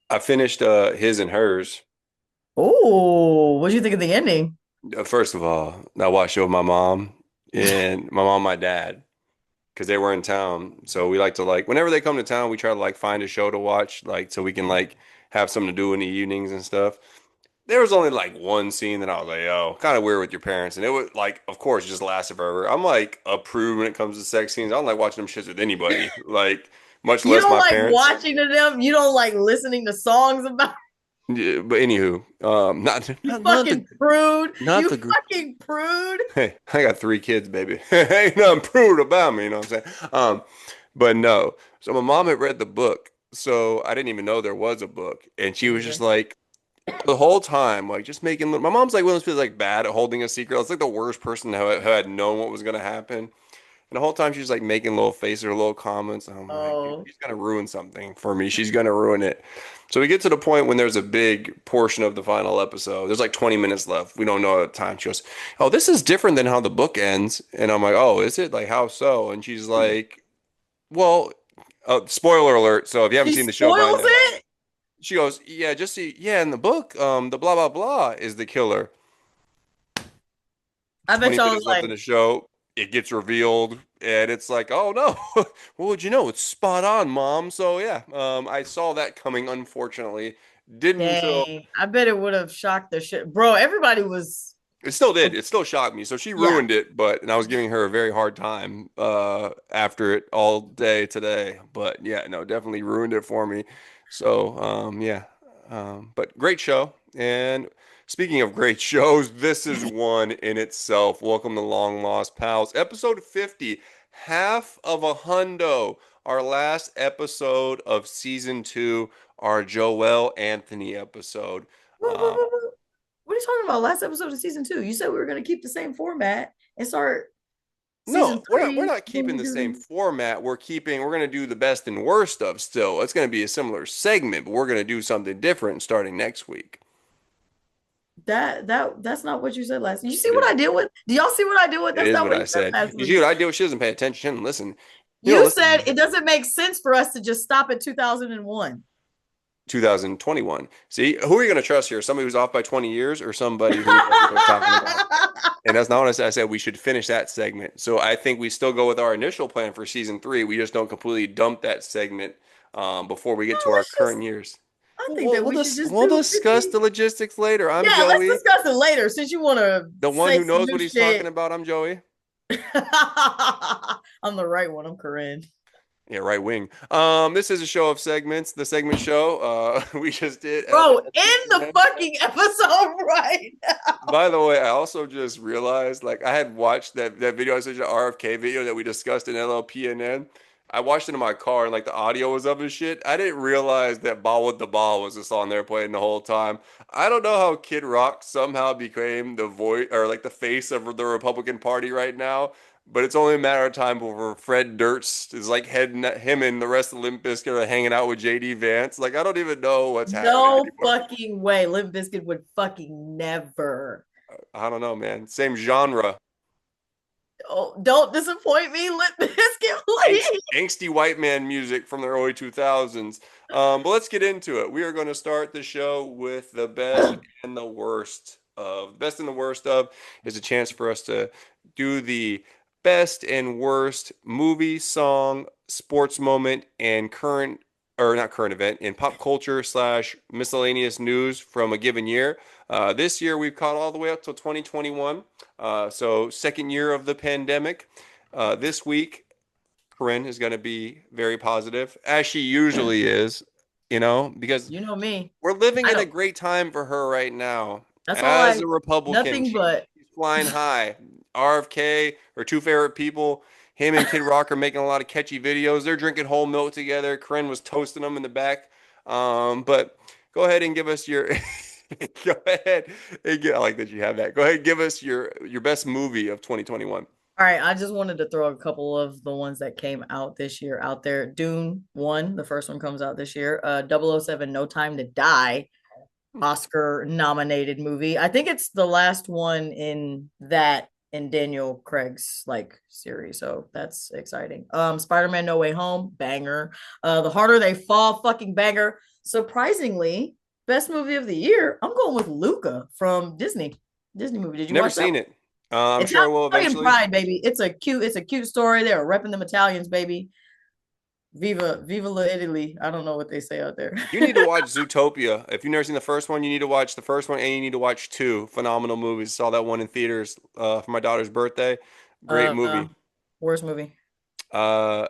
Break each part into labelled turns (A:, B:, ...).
A: I finished his and hers.
B: Oh, what do you think of the ending?
A: First of all, I watched it with my mom and my dad because they were in town. So we like to whenever they come to town, we try to find a show to watch so we can have something to do in the evenings and stuff. There was only one scene that I was like, oh, kind of weird with your parents, and it was of course, it just lasted forever. I'm a prude when it comes to sex scenes. I don't like watching them shits with anybody, much
B: You
A: less
B: don't
A: my
B: like
A: parents.
B: watching to them. You don't like listening to songs about
A: Yeah, but anywho, not
B: you
A: not the
B: fucking prude.
A: not
B: You
A: the
B: fucking prude.
A: Hey, I got three kids, baby. Ain't nothing proved about me, you know what I'm saying? But no. So my mom had read the book, so I didn't even know there was a book, and she
B: Me
A: was just
B: neither.
A: the whole time, just making. My mom's one of those people bad at holding a secret. It's the worst person who had known what was gonna happen. And the whole time she's making little faces or little comments. I'm like, dude,
B: Oh,
A: she's gonna ruin something for me. She's gonna ruin it. So we get to the point when there's a big portion of the final episode. There's 20 minutes left. We don't know at the time. She goes, "Oh, this is different than how the book ends." And I'm like, "Oh, is it? Like how so?" And she's like, "Well, spoiler alert. So if you haven't
B: she
A: seen the show by
B: spoils
A: now."
B: it.
A: She goes, "Yeah, just see, yeah, in the book, the blah blah blah is the killer."
B: I bet
A: 20
B: y'all was
A: minutes left in
B: like,
A: the show, it gets revealed, and it's like, oh no, what would you know? It's spot on, mom. So yeah, I saw that coming, unfortunately. Didn't until
B: dang. I bet it would have shocked the shit, bro. Everybody was,
A: it still did. It still shocked me. So she
B: yeah.
A: ruined it, and I was giving her a very hard time after it all day today. But yeah, no, definitely ruined it for me. So yeah. But great show. And speaking of great shows, this is one in itself. Welcome to Long Lost Pals, episode 50, half of a hundo. Our last episode of season two, our Joel Anthony episode. Um,
B: What are you talking about? Last episode of season two. You said we were going to keep the same format and start
A: No,
B: season
A: we're
B: three
A: not
B: when
A: keeping
B: we
A: the same
B: do.
A: format. We're gonna do the best and worst of still. It's gonna be a similar segment, but we're gonna do something different starting next week.
B: That's not what you said last. You see
A: It
B: what
A: is
B: I did with? Do y'all see what I did with?
A: it
B: That's
A: is
B: not
A: what
B: what
A: I
B: you said
A: said.
B: last
A: You see
B: week.
A: what I do? She doesn't pay attention. She doesn't listen. You don't
B: You said
A: listen.
B: it doesn't make sense for us to just stop at 2001.
A: 2021. See, who are you gonna trust here? Somebody who's off by 20 years or somebody who knows what they're talking about? And that's not what I said. I said we should finish that segment. So I think we still go with our initial plan for season three. We just don't completely dump that segment before we
B: No,
A: get to our
B: let's just.
A: current years.
B: I
A: We'll,
B: think
A: we'll,
B: that
A: we'll,
B: we should
A: dis-
B: just
A: we'll
B: do
A: discuss
B: 50.
A: the logistics later. I'm
B: Yeah, let's
A: Joey,
B: discuss it later since you want to
A: the one
B: say
A: who
B: some
A: knows
B: new
A: what he's talking
B: shit.
A: about. I'm Joey.
B: I'm the right one. I'm Karrin.
A: Yeah, right wing. This is a show of segments. The segment show. We just did
B: Bro,
A: episode
B: in the
A: 59.
B: fucking episode right now.
A: By the way, I also just realized I had watched that video, I said the RFK video that we discussed in LLPNN. I watched it in my car and the audio was up and shit. I didn't realize that Ball with the Ball was just on there playing the whole time. I don't know how Kid Rock somehow became the voice or the face of the Republican Party right now, but it's only a matter of time before Fred Durst is heading him and the rest of Limp Bizkit are hanging out with JD Vance. I don't even know what's happening
B: No
A: anymore.
B: fucking way. Limp Bizkit would fucking never.
A: I don't know, man. Same genre.
B: Oh, don't disappoint me, Limp Bizkit, please.
A: Angsty white man music from the early 2000s. But let's get into it. We are going to start the show with the best and the worst of. Best and the worst of is a chance for us to do the best and worst movie, song, sports moment, and current or not current event in pop culture slash miscellaneous news from a given year. This year we've caught all the way up to 2021. So second year of the pandemic. This week Corinne is going to be very positive, as she usually is, because
B: You know me.
A: we're living
B: I
A: in a
B: don't.
A: great time for her right now.
B: That's all
A: As
B: I.
A: a Republican,
B: Nothing but.
A: she's flying high. RFK, her two favorite people, him and Kid Rock are making a lot of catchy videos. They're drinking whole milk together. Corinne was toasting them in the back. But go ahead and give us your. Go ahead I like that you have that. Go ahead and give us your best movie of 2021.
B: All right, I just wanted to throw a couple of the ones that came out this year out there. Dune 1, the first one comes out this year. 007 No Time to Die, Oscar nominated movie. I think it's the last one in that in Daniel Craig's series, so that's exciting. Spider-Man No Way Home, banger. The Harder They Fall, fucking banger. Surprisingly, best movie of the year, I'm going with Luca from Disney. Disney movie. Did you
A: Never
B: watch that
A: seen
B: one?
A: it. I'm sure I will
B: Italian
A: eventually.
B: Pride, baby. It's a cute story. They're repping them Italians, baby. Viva la Italy. I don't know what they say out there.
A: You need to watch Zootopia. If you've never seen the first one, you need to watch the first one and you need to watch two phenomenal movies. Saw that one in theaters for my daughter's birthday. Great
B: uh,
A: movie.
B: uh Worst movie.
A: Uh,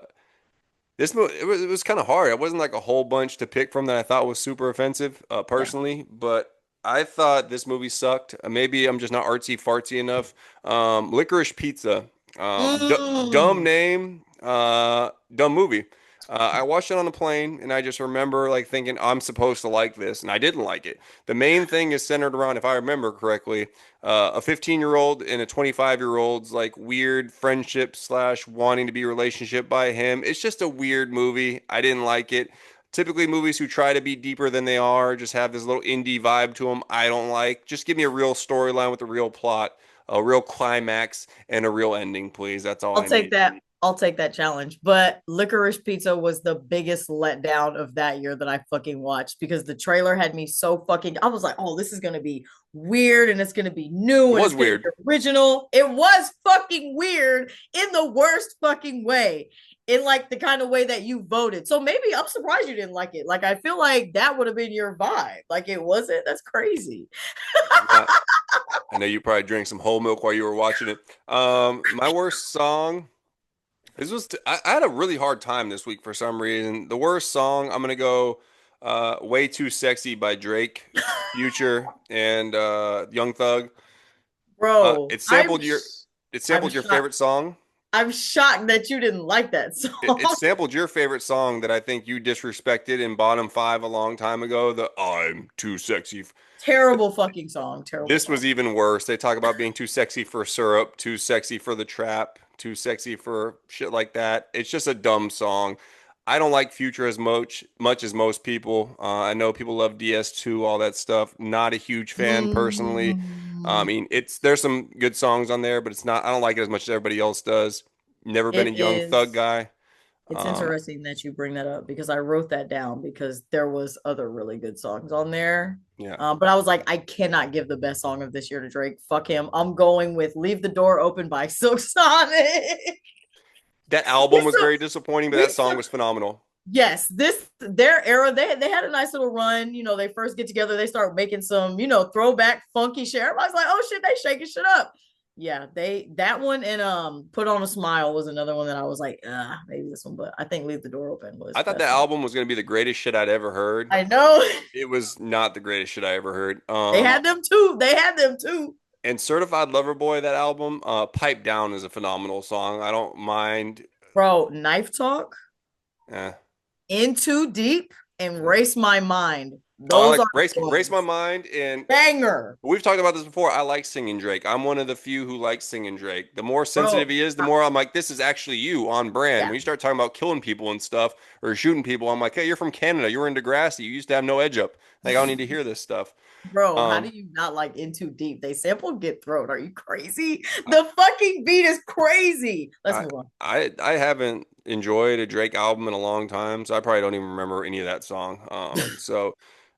A: This movie it was kind of hard. It wasn't like a whole bunch to pick from that I thought was super offensive,
B: Yeah.
A: personally, but I thought this movie sucked. Maybe I'm just not artsy fartsy enough. Licorice Pizza. Dumb
B: Mm.
A: name, dumb movie. I watched it on a plane, and I just remember like thinking I'm supposed to like this, and I didn't like it. The main thing is centered around, if I remember correctly, a 15-year-old and a 25-year-old's like weird friendship slash wanting to be relationship by him. It's just a weird movie. I didn't like it. Typically, movies who try to be deeper than they are just have this little indie vibe to them. I don't like. Just give me a real storyline with a real plot, a real climax, and a real ending, please. That's all
B: I'll
A: I
B: take
A: need.
B: that. I'll take that challenge. But Licorice Pizza was the biggest letdown of that year that I fucking watched because the trailer had me so fucking. I was like, oh, this is going to be weird and it's going to be
A: It
B: new and
A: was
B: it's going to
A: weird.
B: be original. It was fucking weird in the worst fucking way, in like the kind of way that you voted. So maybe I'm surprised you didn't like it. Like, I feel like that would have been your vibe. Like, it wasn't. That's crazy.
A: I'm not. I know you probably drank some whole milk while you were watching it. My worst song. I had a really hard time this week for some reason. The worst song, I'm gonna go "Way Too Sexy" by Drake, Future, and Young Thug.
B: Bro,
A: It sampled
B: I'm
A: your
B: shocked.
A: favorite song.
B: I'm shocked that you didn't like that
A: It
B: song.
A: sampled your favorite song that I think you disrespected in bottom five a long time ago. The "I'm Too Sexy."
B: Terrible fucking song. Terrible
A: This
B: song.
A: was even worse. They talk about being too sexy for syrup, too sexy for the trap, too sexy for shit like that. It's just a dumb song. I don't like Future as much as most people. I know people love DS2, all that stuff. Not a huge fan personally. I
B: Mm,
A: mean, it's there's some good songs on there, but it's not. I don't like it as much as everybody else does. Never been a
B: it
A: Young Thug
B: is.
A: guy.
B: It's
A: Um,
B: interesting that you bring that up because I wrote that down because there was other really good songs on there.
A: yeah,
B: But I was like, I cannot give the best song of this year to Drake. Fuck him. I'm going with "Leave the Door Open" by Silk Sonic.
A: that album
B: we
A: was
B: so
A: very disappointing, but
B: we
A: that song
B: so
A: was phenomenal.
B: Yes, this their era. They had a nice little run. They first get together, they start making some, throwback funky shit. Everybody's like, oh shit, they shaking shit up. Yeah, they that one and "Put on a Smile" was another one that I was like, maybe this one, but I think "Leave the Door Open" was
A: I thought
B: best
A: that
B: song.
A: album was going to be the greatest shit I'd ever heard.
B: I know.
A: It was not the greatest shit I ever heard.
B: They had them too. They had them too.
A: And Certified Lover Boy, that album, Pipe Down is a phenomenal song. I don't mind.
B: Bro, Knife Talk,
A: Eh,
B: In Too Deep, and
A: eh.
B: Race My Mind.
A: Oh, I
B: Those
A: like
B: are the
A: Race My
B: ones.
A: Mind, and
B: Banger.
A: we've talked about this before. I like singing Drake. I'm one of the few who likes singing Drake. The more sensitive
B: Bro.
A: he is, the more I'm like, this is actually you on brand.
B: Yeah.
A: When you start talking about killing people and stuff or shooting people, I'm like, hey, you're from Canada. You were in Degrassi. You used to have no edge up. Like, I don't need to hear this stuff.
B: Bro, how do
A: Um,
B: you not like "In Too Deep"? They sampled "Get Throat." Are you crazy? The fucking beat is crazy. Let's
A: I
B: move on.
A: I haven't enjoyed a Drake album in a long time, so I probably don't even remember any of that song.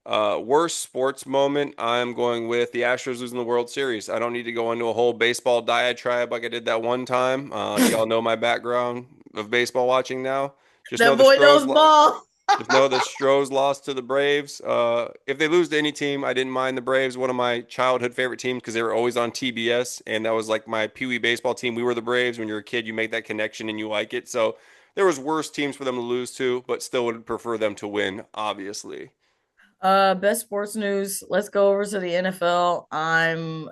A: Worst sports moment, I'm going with the Astros losing the World Series. I don't need to go into a whole baseball diatribe like I did that one time. Y'all know my background of baseball watching now. Just know
B: That
A: the
B: boy
A: Stros.
B: knows ball.
A: Just know the Stros lost to the Braves. If they lose to any team, I didn't mind the Braves. One of my childhood favorite teams because they were always on TBS, and that was like my Pee Wee baseball team. We were the Braves. When you're a kid, you make that connection and you like it. So there was worse teams for them to lose to, but still would prefer them to win, obviously.
B: Best sports news. Let's go over to the NFL. I'm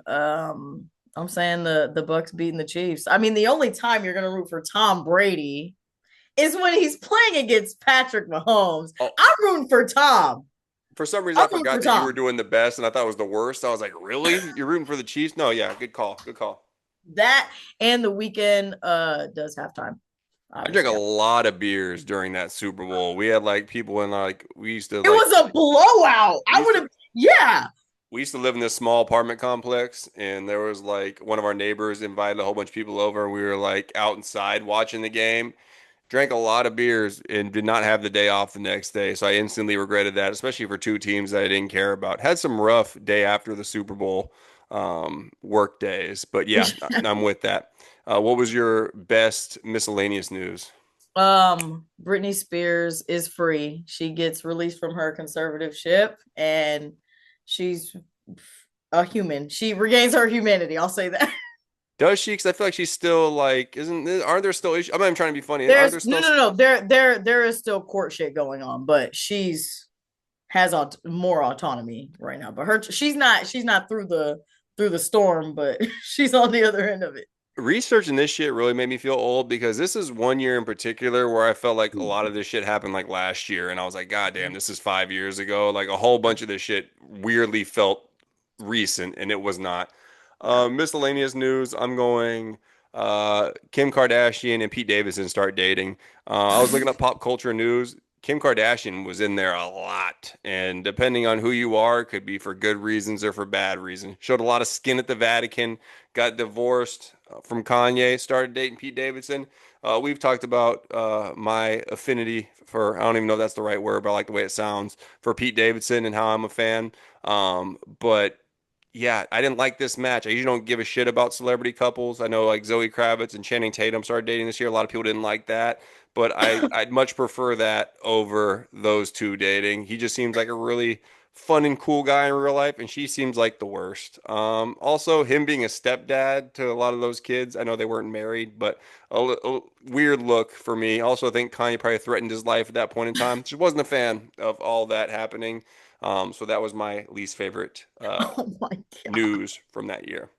B: saying the Bucks beating the Chiefs. I mean, the only time you're gonna root for Tom Brady is when he's playing against Patrick Mahomes.
A: Oh,
B: I'm rooting for Tom.
A: for some reason, I
B: I'm rooting for
A: forgot that you were
B: Tom.
A: doing the best, and I thought it was the worst. I was like, really? You're rooting for the Chiefs? No, yeah, good call. Good call.
B: That and the weekend does halftime.
A: I drank a
B: Obviously.
A: lot of beers during that Super Bowl. We had like people in like we used to
B: It
A: like
B: was a blowout.
A: we
B: I
A: used
B: would
A: to
B: have, yeah.
A: we used to live in this small apartment complex, and there was like one of our neighbors invited a whole bunch of people over, and we were like out inside watching the game, Drank a lot of beers and did not have the day off the next day. So I instantly regretted that, especially for two teams that I didn't care about. Had some rough day after the Super Bowl work days, but yeah, I'm with that. What was your best miscellaneous news?
B: Britney Spears is free. She gets released from her conservatorship and she's a human. She regains her humanity. I'll say that.
A: Does she? Because I feel like she's still like, aren't there still issues? I'm not even trying to be funny. Aren't
B: There's
A: there
B: no,
A: still
B: no, no. There is still court shit going on, but she's has more autonomy right now. But she's not through the storm, but she's on the other end of it.
A: researching this shit really made me feel old because this is one year in particular where I felt like a lot of this shit happened like last year, and I was like, God damn, this is 5 years ago. Like a whole bunch of this shit weirdly felt recent, and it was not.
B: Yeah.
A: Miscellaneous news. I'm going. Kim Kardashian and Pete Davidson start dating. I was looking up pop culture news. Kim Kardashian was in there a lot, and depending on who you are, it could be for good reasons or for bad reasons. Showed a lot of skin at the Vatican, got divorced from Kanye, started dating Pete Davidson. We've talked about my affinity for, I don't even know if that's the right word, but I like the way it sounds, for Pete Davidson and how I'm a fan. But yeah, I didn't like this match. I usually don't give a shit about celebrity couples. I know like Zoe Kravitz and Channing Tatum started dating this year. A lot of people didn't like that, but I'd much prefer that over those two dating. He just seems like a really fun and cool guy in real life, and she seems like the worst. Also, him being a stepdad to a lot of those kids. I know they weren't married, but a weird look for me. Also, I think Kanye probably threatened his life at that point in time. Just wasn't a fan of all that happening. So that was my least favorite
B: Oh my god.
A: news from that year.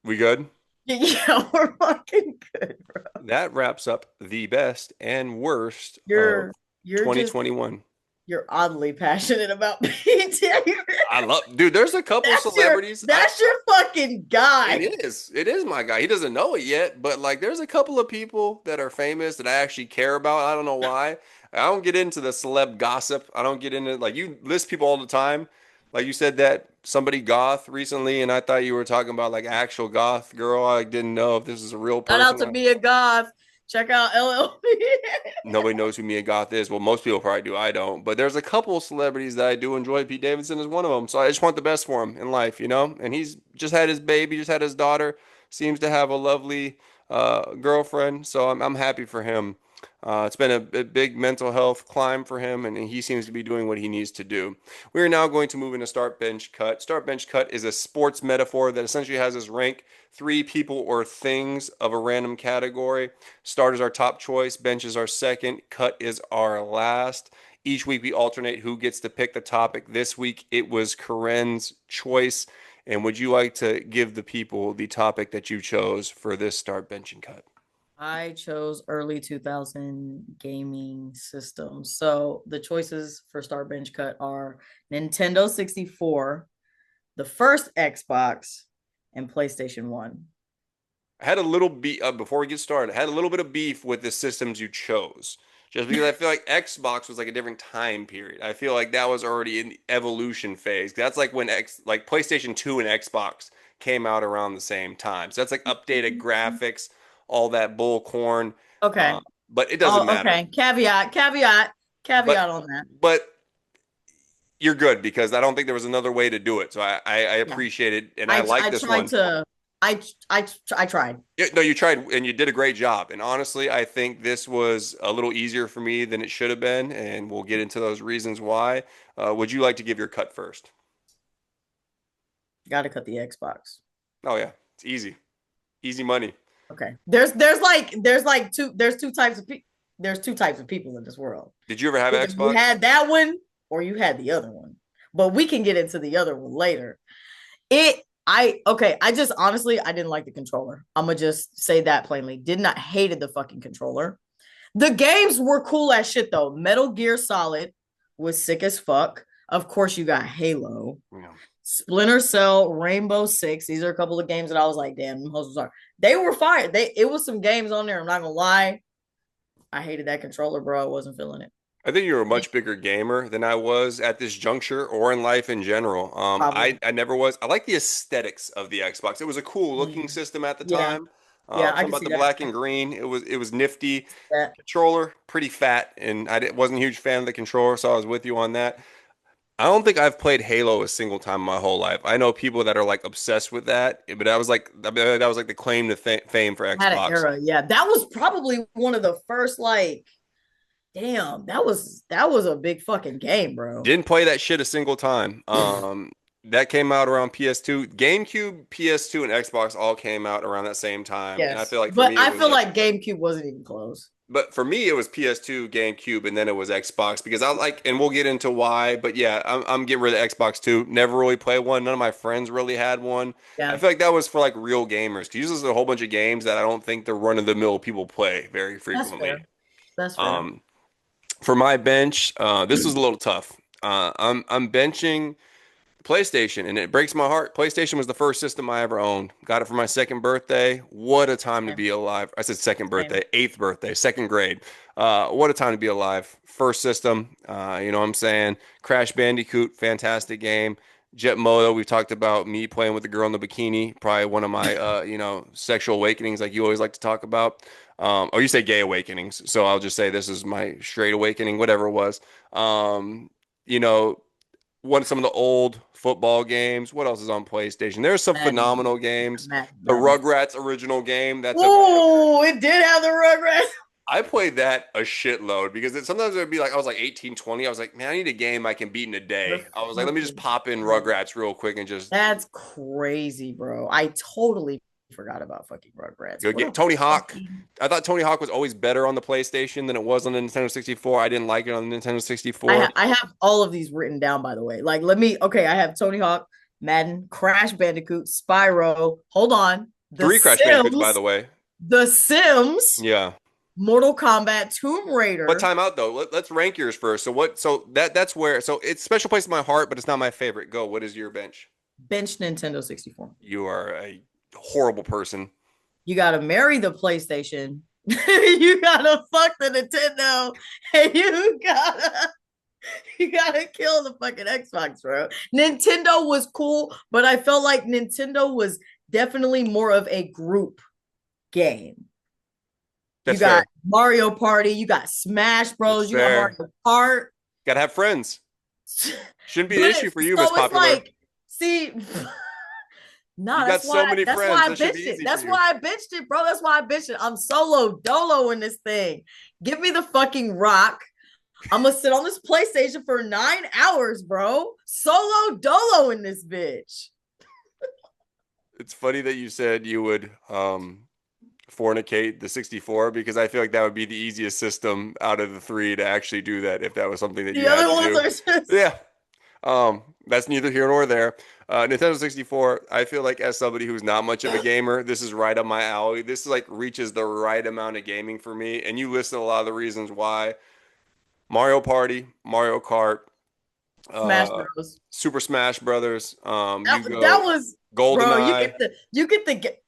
A: We good?
B: Yeah, we're fucking good, bro.
A: That wraps up the best and worst of
B: You're you're just
A: 2021.
B: you're oddly passionate about PTA.
A: I love, dude. There's a couple
B: That's your
A: celebrities.
B: that's your fucking guy.
A: It is my guy. He doesn't know it yet, but like, there's a couple of people that are famous that I actually care about. I don't know why. I don't get into the celeb gossip. I don't get into like you list people all the time. Like you said that somebody goth recently, and I thought you were talking about like actual goth girl. I didn't know if this is a real
B: Shout out
A: person.
B: to Mia Goth. Check out LLP.
A: Nobody knows who Mia Goth is. Well, most people probably do. I don't. But there's a couple of celebrities that I do enjoy. Pete Davidson is one of them. So I just want the best for him in life, you know? And he's just had his baby, just had his daughter. Seems to have a lovely girlfriend. So I'm happy for him. It's been a big mental health climb for him, and he seems to be doing what he needs to do. We are now going to move into start bench cut. Start bench cut is a sports metaphor that essentially has us rank three people or things of a random category. Start is our top choice, bench is our second, cut is our last. Each week we alternate who gets to pick the topic. This week it was Karrin's choice. And would you like to give the people the topic that you chose for this start bench and cut?
B: I chose early 2000 gaming systems. So the choices for Star Bench Cut are Nintendo 64, the first Xbox, and PlayStation 1.
A: I had a little beef before we get started. I had a little bit of beef with the systems you chose, just because I feel like Xbox was like a different time period. I feel like that was already in the evolution phase. That's like when like PlayStation 2 and Xbox came out around the same time. So that's like updated graphics, all that bull corn.
B: Okay.
A: But it doesn't
B: Oh,
A: matter.
B: okay. Caveat
A: But
B: on that.
A: but you're good because I don't think there was another way to do it. So I
B: Yeah.
A: appreciate it and I
B: I
A: like
B: I
A: this
B: tried
A: one.
B: to I tried.
A: Yeah, no, you tried and you did a great job. And honestly, I think this was a little easier for me than it should have been. And we'll get into those reasons why. Would you like to give your cut first?
B: Got to cut the Xbox.
A: Oh, yeah. It's easy. Easy money.
B: Okay. There's two types of people in this world.
A: Did you ever have
B: Either
A: an
B: you
A: Xbox?
B: had that one or you had the other one. But we can get into the other one later. I just honestly I didn't like the controller. I'm gonna just say that plainly. Did not hated the fucking controller. The games were cool as shit though. Metal Gear Solid was sick as fuck. Of course, you got Halo,
A: Yeah.
B: Splinter Cell, Rainbow Six. These are a couple of games that I was like, damn, them hoes are. They were fire. It was some games on there. I'm not gonna lie. I hated that controller, bro. I wasn't feeling it.
A: I think you're a much bigger gamer than I was at this juncture or in life in general.
B: Probably.
A: I never was. I like the aesthetics of the Xbox. It was a cool looking
B: Mm.
A: system at the
B: Yeah.
A: time.
B: Yeah, I
A: Something
B: can
A: about
B: see
A: the
B: that.
A: black and green. It was nifty.
B: That
A: Controller pretty fat, and wasn't a huge fan of the controller, so I was with you on that. I don't think I've played Halo a single time in my whole life. I know people that are like obsessed with that, but that was like the claim to fame for
B: had an
A: Xbox.
B: era. Yeah, that was probably one of the first like damn, that was a big fucking game, bro.
A: Didn't play that shit a single time. That came out around PS2, GameCube, PS2, and Xbox all came out around that same time, and I
B: Yes.
A: feel like for
B: But
A: me it
B: I
A: was
B: feel
A: like,
B: like GameCube wasn't even close.
A: but for me it was PS2, GameCube, and then it was Xbox because I like, and we'll get into why. But yeah, I'm getting rid of Xbox too. Never really played one. None of my friends really had one. I
B: Yeah,
A: feel like that was for like real gamers. Because there's a whole bunch of games that I don't think the run of the mill people play very
B: that's
A: frequently.
B: fair. That's fair.
A: Um, for my bench, this was a little tough. I'm benching PlayStation, and it breaks my heart. PlayStation was the first system I ever owned. Got it for my second birthday. What a time to
B: Same.
A: be alive. I said second
B: Same.
A: birthday, eighth birthday, second grade. What a time to be alive. First system, you know what I'm saying? Crash Bandicoot, fantastic game. Jet Moto, we talked about me playing with the girl in the bikini. Probably one of my, sexual awakenings, like you always like to talk about. Or you say gay awakenings. So I'll just say this is my straight awakening, whatever it was. Um, you know, what some of the old football games. What else is on PlayStation? There's some
B: Madden.
A: phenomenal
B: Yeah,
A: games. The
B: Madden.
A: Rugrats original game. That's a
B: Oh, it did have the Rugrats.
A: I played that a shitload because sometimes it would be like I was like 18, 20. I was like, man, I need a game I can beat in a
B: The
A: day. I was like, let me just
B: fucking
A: pop in
B: Rugrats.
A: Rugrats real quick and just
B: That's crazy, bro. I totally forgot about fucking Rugrats.
A: go
B: What
A: get
B: a
A: Tony Hawk.
B: fucking
A: I thought Tony Hawk was always better on the PlayStation than it was on the Nintendo 64. I didn't like it on the Nintendo 64.
B: I have all of these written down, by the way. Like, let me. Okay, I have Tony Hawk, Madden, Crash Bandicoot, Spyro. Hold on,
A: Three Crash Bandicoots, by the way.
B: The Sims,
A: Yeah.
B: Mortal Kombat, Tomb
A: But
B: Raider.
A: time out though. Let's rank yours first. So what? So that's where. So it's special place in my heart, but it's not my favorite. Go. What is your bench?
B: Bench Nintendo 64.
A: You are a horrible person.
B: You gotta marry the PlayStation. You gotta fuck the Nintendo, and you gotta kill the fucking Xbox, bro. Nintendo was cool, but I felt like Nintendo was definitely more of a group game. You
A: That's
B: got
A: fair.
B: Mario Party, you got Smash
A: That's
B: Bros, you got
A: fair.
B: Mario Kart.
A: Gotta have friends. Shouldn't be an
B: But
A: issue for you, Miss
B: so it's
A: Popular.
B: like, see,
A: You
B: nah,
A: got so many
B: that's
A: friends.
B: why I
A: That should be
B: bitched it.
A: easy for
B: That's
A: you.
B: why I bitched it, bro. That's why I bitched it. I'm solo dolo in this thing. Give me the fucking rock. I'm gonna sit on this PlayStation for 9 hours, bro. Solo dolo in this bitch.
A: It's funny that you said you would fornicate the 64 because I feel like that would be the easiest system out of the three to actually do that if that was something that
B: The
A: you had
B: other
A: to
B: ones
A: do.
B: are just
A: Yeah. That's neither here nor there. Nintendo 64, I feel like as somebody who's not much of a gamer, this is right up my alley. This like reaches the right amount of gaming for me. And you listed a lot of the reasons why. Mario Party, Mario Kart,
B: Smash
A: uh,
B: Bros.
A: Super Smash Brothers. You
B: That
A: go
B: was, bro.
A: GoldenEye,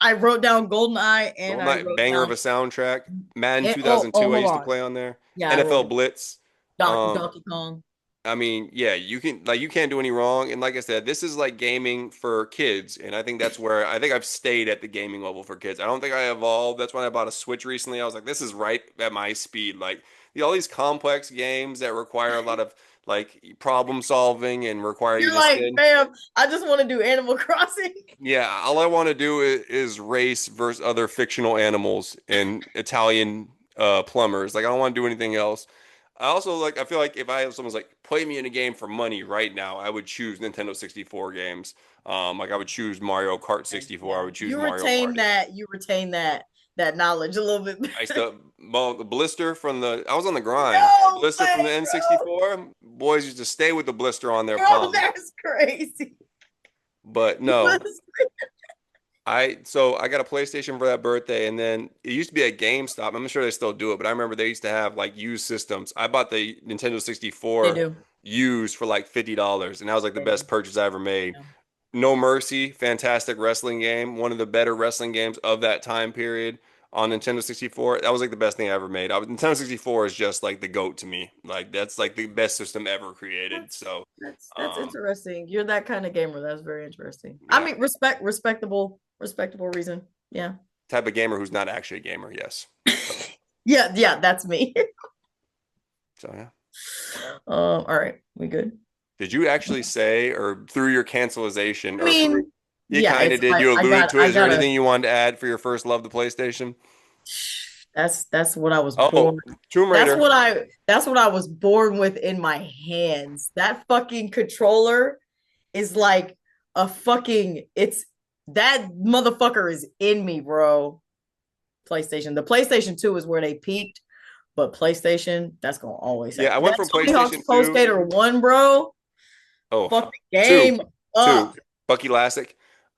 B: I wrote down GoldenEye and I
A: GoldenEye,
B: wrote
A: banger of
B: down
A: a soundtrack. Madden
B: oh
A: 2002, I
B: hold
A: used to
B: on.
A: play on there.
B: Yeah, I wrote
A: NFL
B: it.
A: Blitz. Um,
B: Donkey Kong.
A: I mean, yeah, you can't do any wrong. And like I said, this is like gaming for kids, and I think that's where I think I've stayed at the gaming level for kids. I don't think I evolved. That's when I bought a Switch recently. I was like, this is right at my speed. Like all these complex games that require a lot of like problem solving and require you
B: You're
A: to
B: like,
A: spin.
B: fam, I just want to do Animal Crossing.
A: Yeah, all I want to do is race versus other fictional animals and Italian plumbers. Like I don't want to do anything else. I also like I feel like if I have someone's like play me in a game for money right now, I would choose Nintendo 64 games. Like I would choose Mario Kart 64. I
B: Yeah,
A: would choose Mario Party.
B: you retain that knowledge a little bit
A: I used
B: better.
A: to well, the blister from the I was on the grind. The
B: No
A: blister
B: way,
A: from the
B: bro.
A: N64, boys used to stay with the blister on their
B: Bro,
A: palm.
B: that's crazy.
A: But no, I got a PlayStation for that birthday, and then it used to be at GameStop. I'm sure they still do it, but I remember they used to have like used systems. I bought the Nintendo
B: They
A: 64
B: do.
A: used for like $50, and that was like the
B: They do.
A: best purchase I ever made.
B: Yeah.
A: No Mercy, fantastic wrestling game, one of the better wrestling games of that time period on Nintendo 64. That was like the best thing I ever made. Nintendo 64 is just like the goat to me. Like that's like the best system ever created.
B: That's
A: So,
B: that's
A: um,
B: interesting. You're that kind of gamer. That's very interesting. I
A: yeah.
B: mean, respectable reason. Yeah.
A: type of gamer who's not actually a gamer. Yes. So,
B: Yeah, that's me.
A: yeah.
B: All right, we good?
A: Did you actually say, or through your cancelization,
B: I
A: or through
B: mean,
A: you
B: yeah,
A: kind of
B: it's
A: did,
B: like
A: you
B: I
A: alluded
B: got
A: to it.
B: I
A: Is there
B: gotta
A: anything you wanted to add for your first love, the PlayStation?
B: that's what I was
A: Oh,
B: born.
A: Tomb Raider.
B: That's what I was born with in my hands. That fucking controller is like a fucking it's that motherfucker is in me, bro. PlayStation. The PlayStation 2 is where they peaked, but PlayStation, that's gonna always
A: Yeah,
B: happen.
A: I went
B: That
A: from
B: Tony Hawk's
A: PlayStation
B: Pro
A: 2.
B: Skater 1, bro.
A: Oh,
B: Fuck the
A: two,
B: game
A: two.
B: up.
A: Bucky Lasek.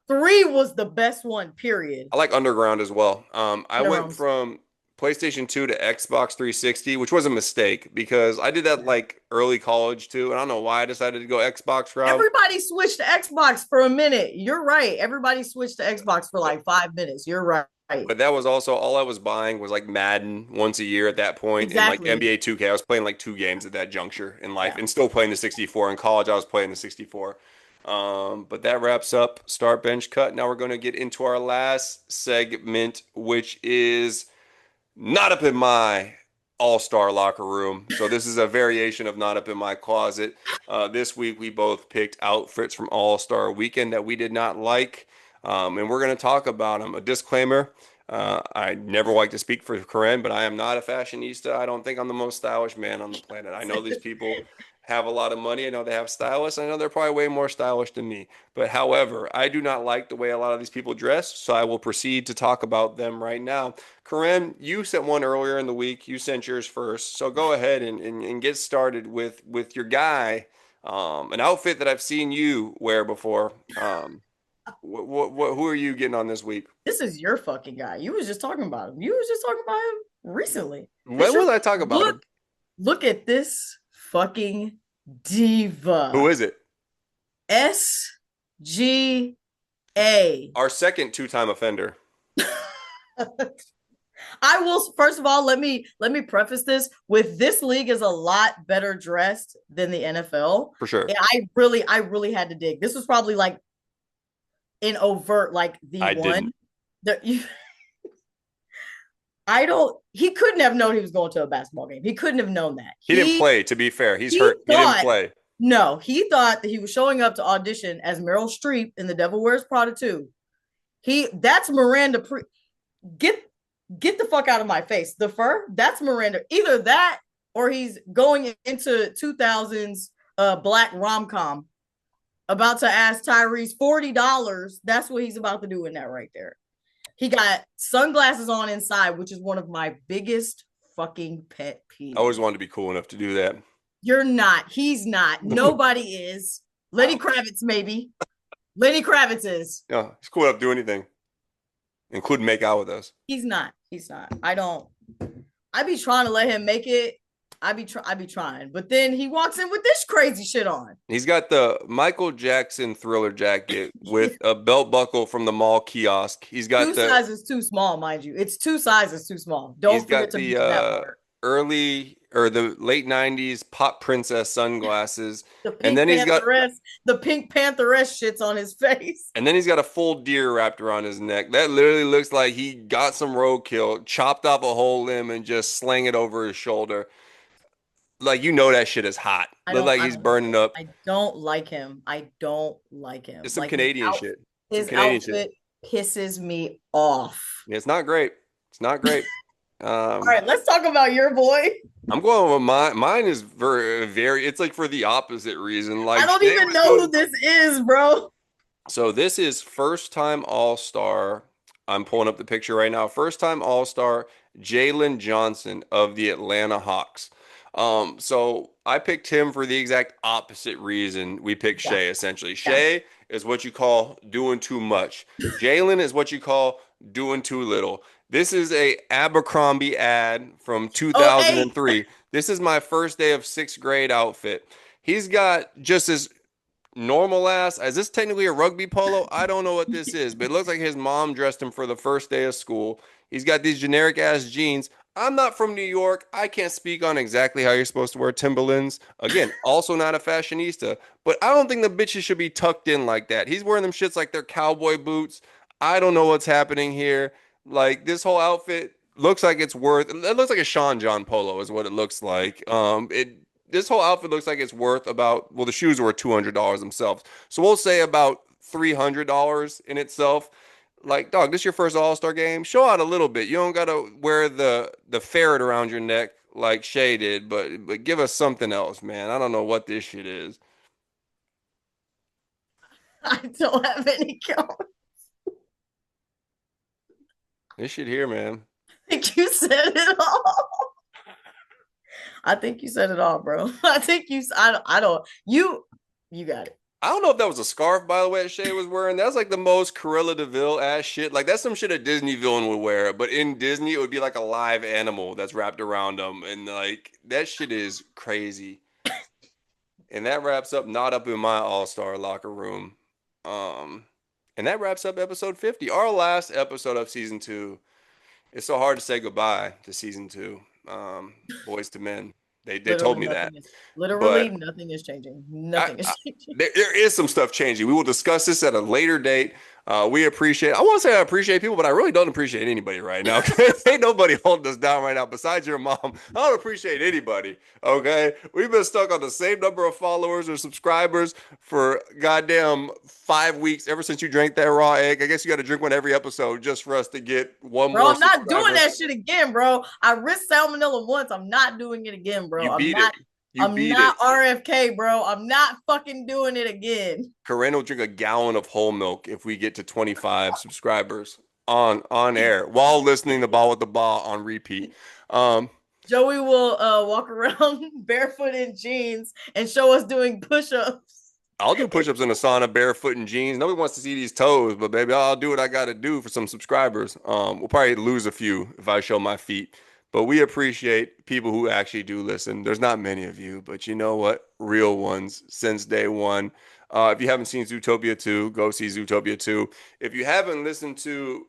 B: 3 was the best one, period.
A: I like Underground as well. I went
B: Underground.
A: from PlayStation 2 to Xbox 360, which was a mistake because I did that like early college too. And I don't know why I decided to go Xbox route.
B: Everybody switched to Xbox for a minute. You're right. Everybody switched to Xbox for like 5 minutes. You're right.
A: But that was also all I was buying was like Madden once a year at that point, and like
B: Exactly.
A: NBA 2K. I was playing like 2 games at that juncture in life
B: Yeah.
A: and still playing the 64. In college, I was playing the 64. But that wraps up Start Bench Cut. Now we're going to get into our last segment, which is not up in my all-star locker room. So this is a variation of not up in my closet. This week we both picked outfits from All-Star Weekend that we did not like, and we're going to talk about them. A disclaimer: I never like to speak for Karrin, but I am not a fashionista. I don't think I'm the most stylish man on the planet. I know these people have a lot of money. I know they have stylists. I know they're probably way more stylish than me. But however, I do not like the way a lot of these people dress, so I will proceed to talk about them right now. Karrin, you sent one earlier in the week. You sent yours first. So go ahead and get started with your guy, an outfit that I've seen you wear before. Who are you getting on this week?
B: This is your fucking guy. You was just talking about him. You was just talking about him recently. This
A: When
B: your
A: will I talk about
B: look
A: him?
B: look at this fucking
A: Who
B: diva.
A: is it?
B: SGA.
A: Our second two-time offender,
B: I will first of all let me preface this with this league is a lot better dressed than the NFL.
A: for sure.
B: And I really had to dig. This was probably like in overt like the
A: I
B: one
A: didn't.
B: that you I don't he couldn't have known he was going to a basketball game. He couldn't have known that.
A: He didn't play, to be fair. He's
B: He
A: hurt. He didn't
B: thought
A: play.
B: no, he thought that he was showing up to audition as Meryl Streep in The Devil Wears Prada 2. That's Miranda get get the fuck out of my face. The fur, that's Miranda. Either that or he's going into 2000s black rom-com about to ask Tyrese $40. That's what he's about to do in that right there. He got sunglasses on inside, which is one of my biggest fucking pet
A: I always
B: peeves.
A: wanted to be cool enough to do that.
B: You're not. He's not. Nobody is. Lenny Kravitz, maybe. Lenny Kravitz is.
A: Yeah, he's cool enough to do anything, including make out with us.
B: He's not. He's not. I don't. I be trying to let him make it. I be trying, but then he walks in with this crazy shit on.
A: He's got the Michael Jackson Thriller jacket with a belt buckle from the mall kiosk.
B: Two sizes too small, mind you. It's 2 sizes too small.
A: He's
B: Don't forget
A: got
B: to
A: the
B: mention that part.
A: early or the late 90s pop princess sunglasses.
B: The
A: And
B: pink
A: then he's got
B: pantheress, the pink pantheress shits on his face.
A: and then he's got a full deer wrapped around his neck. That literally looks like he got some roadkill, chopped off a whole limb and just slang it over his shoulder. Like you know that shit is hot. Look like
B: I
A: he's
B: don't like
A: burning
B: it.
A: up.
B: I don't like him. I don't like him.
A: It's some
B: Like
A: Canadian shit. Some
B: his
A: Canadian shit.
B: outfit pisses me off.
A: Yeah, it's not great. It's not great.
B: All right, let's talk about your boy.
A: I'm going with mine is very it's like for the opposite reason.
B: I
A: Like
B: don't
A: Shay
B: even
A: was
B: know who
A: going
B: this is, bro.
A: so this is first time All-Star. I'm pulling up the picture right now. First time All-Star Jalen Johnson of the Atlanta Hawks. So I picked him for the exact opposite reason we picked
B: Yeah,
A: Shai, essentially.
B: yeah.
A: Shai is what you call doing too much. Jalen is what you call doing too little. This is a Abercrombie ad from
B: Oh, hey.
A: 2003. This is my first day of sixth grade outfit. He's got just as normal ass. Is this technically a rugby polo? I don't know what this is, but it looks like his mom dressed him for the first day of school. He's got these generic ass jeans. I'm not from New York. I can't speak on exactly how you're supposed to wear Timberlands. Again, also not a fashionista, but I don't think the bitches should be tucked in like that. He's wearing them shits like they're cowboy boots. I don't know what's happening here, Like this whole outfit looks like it's worth. It looks like a Sean John polo is what it looks like. This whole outfit looks like it's worth about. Well, the shoes were $200 themselves, so we'll say about $300 in itself. Like, dog, this is your first All-Star game. Show out a little bit. You don't gotta wear the ferret around your neck like Shai did, but give us something else, man. I don't know what this shit is.
B: I don't have any count.
A: This shit here, man.
B: I think you said it all. I think you said it all, bro. I think you. I don't. You got it.
A: I don't know if that was a scarf, by the way, that Shay was wearing. That's like the most Cruella DeVille ass shit. Like that's some shit a Disney villain would wear, but in Disney it would be like a live animal that's wrapped around them, and like that shit is crazy. And that wraps up not up in my All Star locker room. Um, and that wraps up episode 50, our last episode of season two. It's so hard to say goodbye to season two. Boys to men, they told
B: Literally
A: me that,
B: nothing is. Literally
A: but
B: nothing is changing.
A: I,
B: Nothing is
A: I,
B: changing.
A: there is some stuff changing. We will discuss this at a later date. We appreciate. I want to say I appreciate people, but I really don't appreciate anybody right now. Ain't nobody holding us down right now besides your mom. I don't appreciate anybody. Okay, we've been stuck on the same number of followers or subscribers for goddamn 5 weeks ever since you drank that raw egg. I guess you got to drink one every episode just for us to get one
B: Bro,
A: more
B: I'm not doing
A: subscriber.
B: that shit again, bro. I risked salmonella once. I'm not doing it again, bro.
A: You
B: I'm
A: beat it.
B: not.
A: You
B: I'm
A: beat it.
B: not RFK, bro. I'm not fucking doing it again.
A: Karrin will drink a gallon of whole milk if we get to 25 subscribers on air while listening to Ball with the Ball on repeat. Um,
B: Joey will walk around barefoot in jeans and show us doing push-ups.
A: I'll do push-ups in a sauna barefoot in jeans. Nobody wants to see these toes, but baby, I'll do what I got to do for some subscribers. We'll probably lose a few if I show my feet, but we appreciate people who actually do listen. There's not many of you, but you know what? Real ones since day one. If you haven't seen Zootopia 2, go see Zootopia 2. If you haven't listened to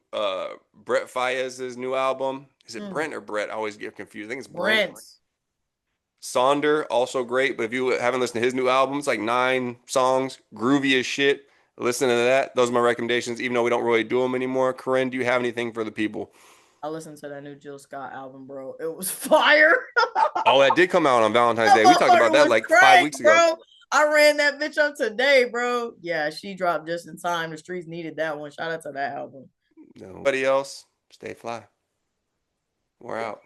A: Brett Faiyaz's new album, is it Brent or Brett? I always get confused. I think it's Brent.
B: Brent.
A: Sonder, also great. But if you haven't listened to his new album, it's like 9 songs, groovy as shit. Listen to that. Those are my recommendations, even though we don't really do them anymore. Corinne, do you have anything for the people?
B: I listened to that new Jill Scott album, bro. It was fire.
A: Oh, that did come out on Valentine's
B: That
A: Day. We talked about
B: motherfucker
A: that
B: was
A: like five
B: crack,
A: weeks ago.
B: bro. I ran that bitch up today, bro. Yeah, she dropped just in time. The streets needed that one. Shout out to that album.
A: Nobody else. Stay fly. We're out.